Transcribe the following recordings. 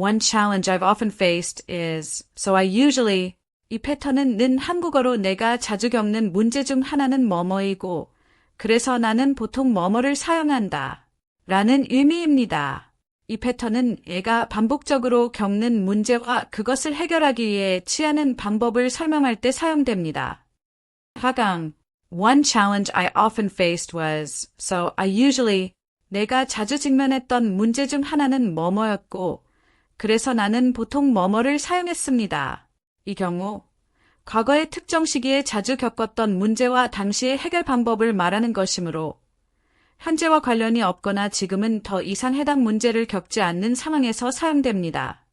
One challenge I've often faced is, so I usually, 이 패턴은 는 한국어로 내가 자주 겪는 문제 중 하나는 뭐뭐이고, 그래서 나는 보통 뭐뭐를 사용한다 라는 의미입니다. 이 패턴은 얘가 반복적으로 겪는 문제와 그것을 해결하기 위해 취하는 방법을 설명할 때 사용됩니다. 하강, One challenge I often faced was, so I usually, 내가 자주 직면했던 문제 중 하나는 뭐뭐였고, 그래서 나는 보통 뭐뭐를 사용했습니다. 이 경우, 과거의 특정 시기에 자주 겪었던 문제와 당시의 해결 방법을 말하는 것이므로, 현재와 관련이 없거나 지금은 더 이상 해당 문제를 겪지 않는 상황에서 사용됩니다.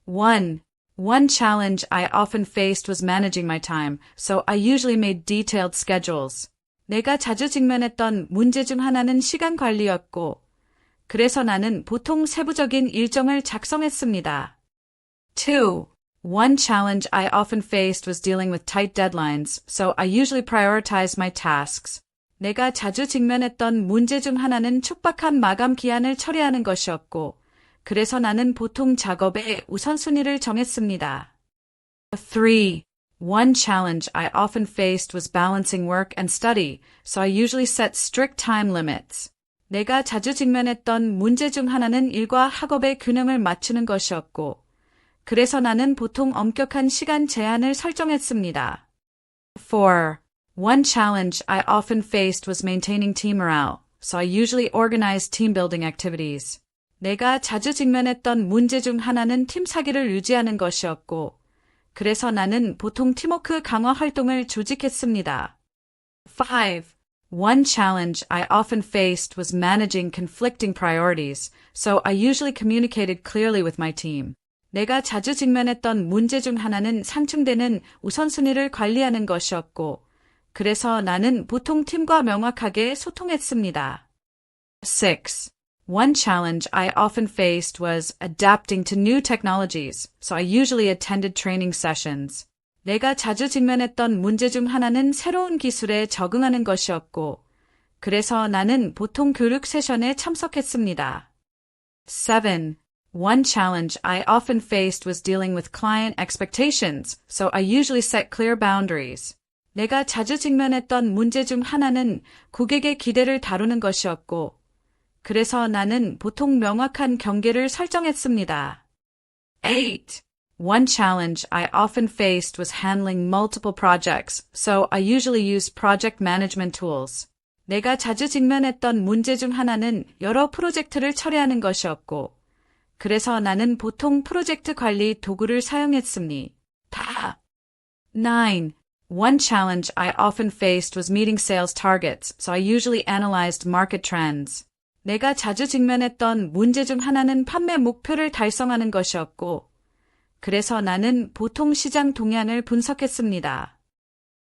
1. One challenge I often faced was managing my time, so I usually made detailed schedules. 내가 자주 직면했던 문제 중 하나는 시간 관리였고, 그래서 나는 보통 세부적인 일정을 작성했습니다. 2. One challenge I often faced was dealing with tight deadlines, so I usually prioritized my tasks. 내가 자주 직면했던 문제 중 하나는 촉박한 마감 기한을 처리하는 것이었고, 그래서 나는 보통 작업의 우선순위를 정했습니다. 3. One challenge I often faced was balancing work and study, so I usually set strict time limits. 내가 자주 직면했던 문제 중 하나는 일과 학업의 균형을 맞추는 것이었고, 그래서 나는 보통 엄격한 시간 제한을 설정했습니다. 4. One challenge I often faced was maintaining team morale, so I usually organized team building activities. 내가 자주 직면했던 문제 중 하나는 팀 사기를 유지하는 것이었고, 그래서 나는 보통 팀워크 강화 활동을 조직했습니다. 5. One challenge I often faced was managing conflicting priorities, so I usually communicated clearly with my team. 내가 자주 직면했던 문제 중 하나는 상충되는 우선순위를 관리하는 것이었고, 그래서 나는 보통 팀과 명확하게 소통했습니다. 6. One challenge I often faced was adapting to new technologies, so I usually attended training sessions. 내가 자주 직면했던 문제 중 하나는 새로운 기술에 적응하는 것이었고, 그래서 나는 보통 교육 세션에 참석했습니다. 7. One challenge I often faced was dealing with client expectations, so I usually set clear boundaries. 내가 자주 직면했던 문제 중 하나는 고객의 기대를 다루는 것이었고, 그래서 나는 보통 명확한 경계를 설정했습니다. 8. One challenge I often faced was handling multiple projects, so I usually used project management tools. 내가 자주 직면했던 문제 중 하나는 여러 프로젝트를 처리하는 것이었고, 그래서 나는 보통 프로젝트 관리 도구를 사용했습니다. 9. One challenge I often faced was meeting sales targets, so I usually analyzed market trends. 내가 자주 직면했던 문제 중 하나는 판매 목표를 달성하는 것이었고, 그래서 나는 보통 시장 동향을 분석했습니다.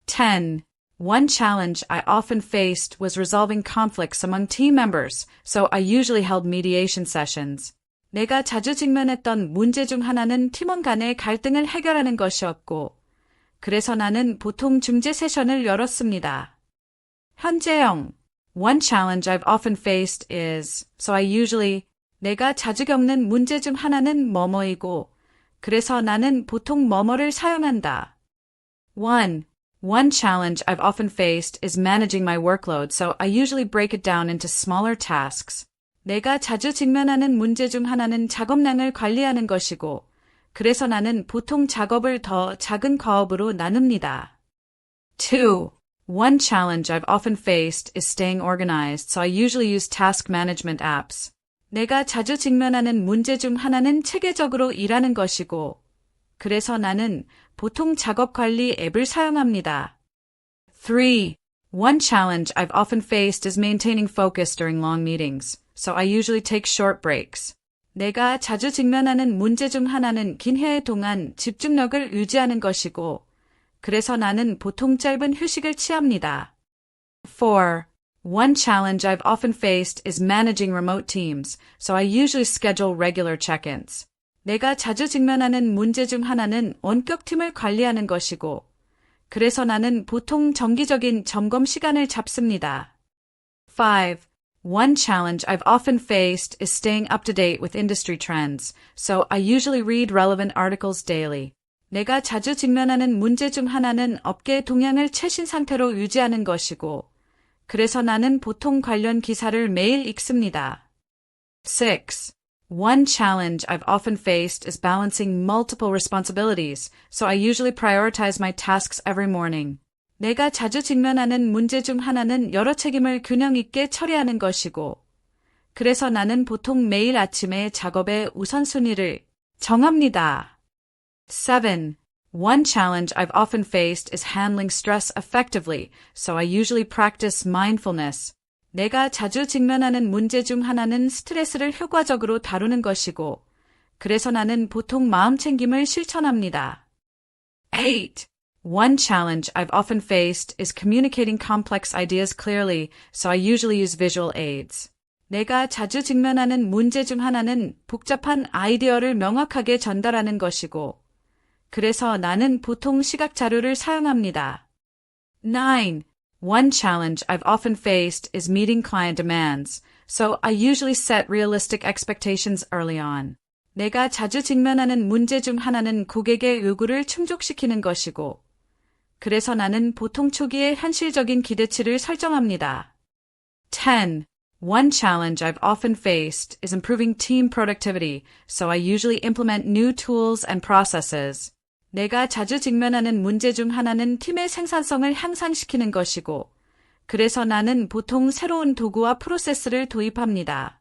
10. One challenge I often faced was resolving conflicts among team members, so I usually held mediation sessions. 내가 자주 직면했던 문제 중 하나는 팀원 간의 갈등을 해결하는 것이었고, 그래서 나는 보통 중재 세션을 열었습니다. 현재형. One challenge I've often faced is, so I usually, 내가 자주 겪는 문제 중 하나는 뭐뭐이고, 그래서 나는 보통 뭐뭐를 사용한다. 1. One challenge I've often faced is managing my workload, so I usually break it down into smaller tasks. 내가 자주 직면하는 문제 중 하나는 작업량을 관리하는 것이고, 그래서 나는 보통 작업을 더 작은 과업으로 나눕니다. 2. One challenge I've often faced is staying organized, so I usually use task management apps. 내가 자주 직면하는 문제 중 하나는 체계적으로 일하는 것이고, 그래서 나는 보통 작업 관리 앱을 사용합니다. 3. One challenge I've often faced is maintaining focus during long meetings, so I usually take short breaks. 내가 자주 직면하는 문제 중 하나는 긴 회의 동안 집중력을 유지하는 것이고, 그래서 나는 보통 짧은 휴식을 취합니다. 4. One challenge I've often faced is managing remote teams, so I usually schedule regular check-ins. 내가 자주 직면하는 문제 중 하나는 원격 팀을 관리하는 것이고, 그래서 나는 보통 정기적인 점검 시간을 잡습니다. 5. One challenge I've often faced is staying up to date with industry trends, so I usually read relevant articles daily. 내가 자주 직면하는 문제 중 하나는 업계의 동향을 최신 상태로 유지하는 것이고, 그래서 나는 보통 관련 기사를 매일 읽습니다. 6. One challenge I've often faced is balancing multiple responsibilities, so I usually prioritize my tasks every morning. 내가 자주 직면하는 문제 중 하나는 여러 책임을 균형 있게 처리하는 것이고, 그래서 나는 보통 매일 아침에 작업의 우선순위를 정합니다. 7. One challenge I've often faced is handling stress effectively, so I usually practice mindfulness. 내가 자주 직면하는 문제 중 하나는 스트레스를 효과적으로 다루는 것이고, 그래서 나는 보통 마음 챙김을 실천합니다. 8. One challenge I've often faced is communicating complex ideas clearly, so I usually use visual aids. 내가 자주 직면하는 문제 중 하나는 복잡한 아이디어를 명확하게 전달하는 것이고, 그래서 나는 보통 시각 자료를 사용합니다. 9. One challenge I've often faced is meeting client demands, so I usually set realistic expectations early on. 내가 자주 직면하는 문제 중 하나는 고객의 요구를 충족시키는 것이고, 그래서 나는 보통 초기에 현실적인 기대치를 설정합니다. 10. One challenge I've often faced is improving team productivity, so I usually implement new tools and processes. 내가 자주 직면하는 문제 중 하나는 팀의 생산성을 향상시키는 것이고, 그래서 나는 보통 새로운 도구와 프로세스를 도입합니다.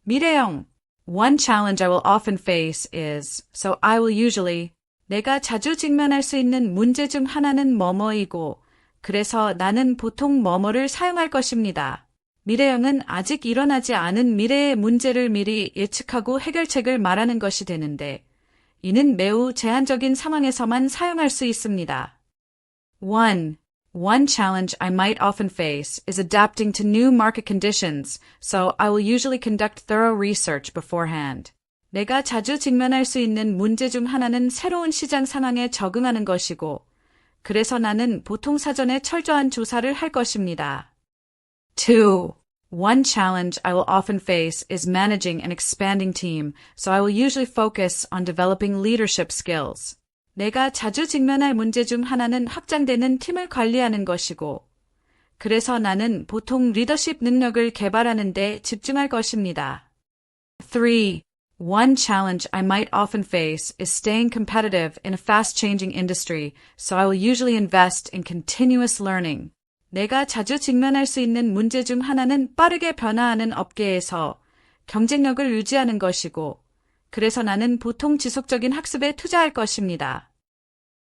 미래형. One challenge I will often face is, so I will usually. 내가 자주 직면할 수 있는 문제 중 하나는 뭐뭐이고, 그래서 나는 보통 뭐뭐를 사용할 것입니다. 미래형은 아직 일어나지 않은 미래의 문제를 미리 예측하고 해결책을 말하는 것이 되는데, 이는 매우 제한적인 상황에서만 사용할 수 있습니다. 1. One challenge I might often face is adapting to new market conditions, so I will usually conduct thorough research beforehand. 내가 자주 직면할 수 있는 문제 중 하나는 새로운 시장 상황에 적응하는 것이고, 그래서 나는 보통 사전에 철저한 조사를 할 것입니다. 2. One challenge I will often face is managing an expanding team, so I will usually focus on developing leadership skills. 내가 자주 직면할 문제 중 하나는 확장되는 팀을 관리하는 것이고, 그래서 나는 보통 리더십 능력을 개발하는 데 집중할 것입니다. 3. One challenge I might often face is staying competitive in a fast-changing industry, so I will usually invest in continuous learning. 내가 자주 직면할 수 있는 문제 중 하나는 빠르게 변화하는 업계에서 경쟁력을 유지하는 것이고, 그래서 나는 보통 지속적인 학습에 투자할 것입니다.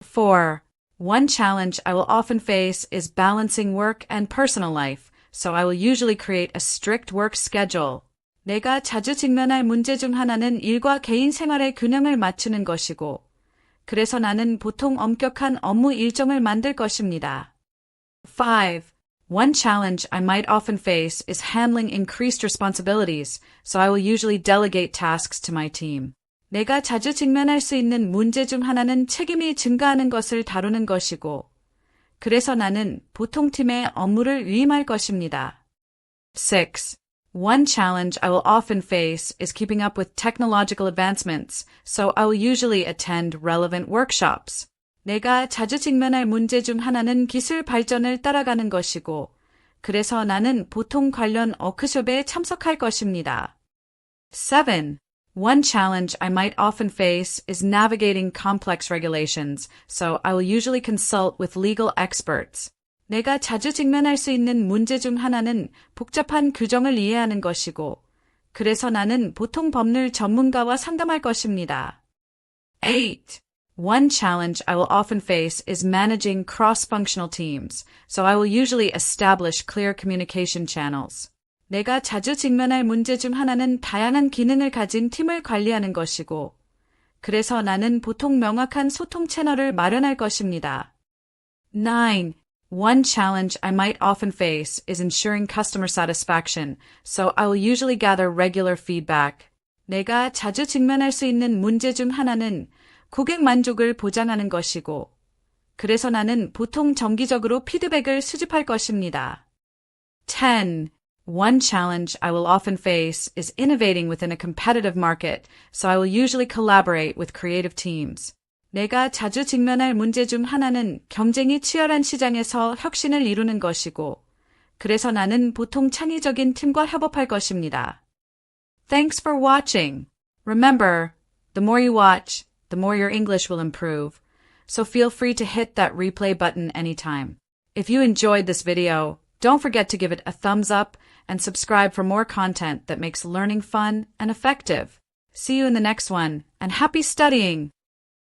4. One challenge I will often face is balancing work and personal life, so I will usually create a strict work schedule. 내가 자주 직면할 문제 중 하나는 일과 개인 생활의 균형을 맞추는 것이고, 그래서 나는 보통 엄격한 업무 일정을 만들 것입니다. 5. One challenge I might often face is handling increased responsibilities, so I will usually delegate tasks to my team. 내가 자주 직면할 수 있는 문제 중 하나는 책임이 증가하는 것을 다루는 것이고, 그래서 나는 보통 팀에 업무를 위임할 것입니다. 6. One challenge I will often face is keeping up with technological advancements, so I will usually attend relevant workshops. 내가 자주 직면할 문제 중 하나는 기술 발전을 따라가는 것이고, 그래서 나는 보통 관련 워크숍에 참석할 것입니다. 7. One challenge I might often face is navigating complex regulations, so I will usually consult with legal experts. 내가 자주 직면할 수 있는 문제 중 하나는 복잡한 규정을 이해하는 것이고, 그래서 나는 보통 법률 전문가와 상담할 것입니다. 8. One challenge I will often face is managing cross-functional teams, so I will usually establish clear communication channels. 내가 자주 직면할 문제 중 하나는 다양한 기능을 가진 팀을 관리하는 것이고, 그래서 나는 보통 명확한 소통 채널을 마련할 것입니다. 9. One challenge I might often face is ensuring customer satisfaction, so I will usually gather regular feedback. 내가 자주 직면할 수 있는 문제 중 하나는 고객 만족을 보장하는 것이고, 그래서 나는 보통 정기적으로 피드백을 수집할 것입니다. 10. One challenge I will often face is innovating within a competitive market, so I will usually collaborate with creative teams. 내가 자주 직면할 문제 중 하나는 경쟁이 치열한 시장에서 혁신을 이루는 것이고, 그래서 나는 보통 창의적인 팀과 협업할 것입니다. Thanks for watching. Remember, the more you watch, the more your English will improve. So feel free to hit that replay button anytime. If you enjoyed this video, don't forget to give it a thumbs up and subscribe for more content that makes learning fun and effective. See you in the next one, and happy studying!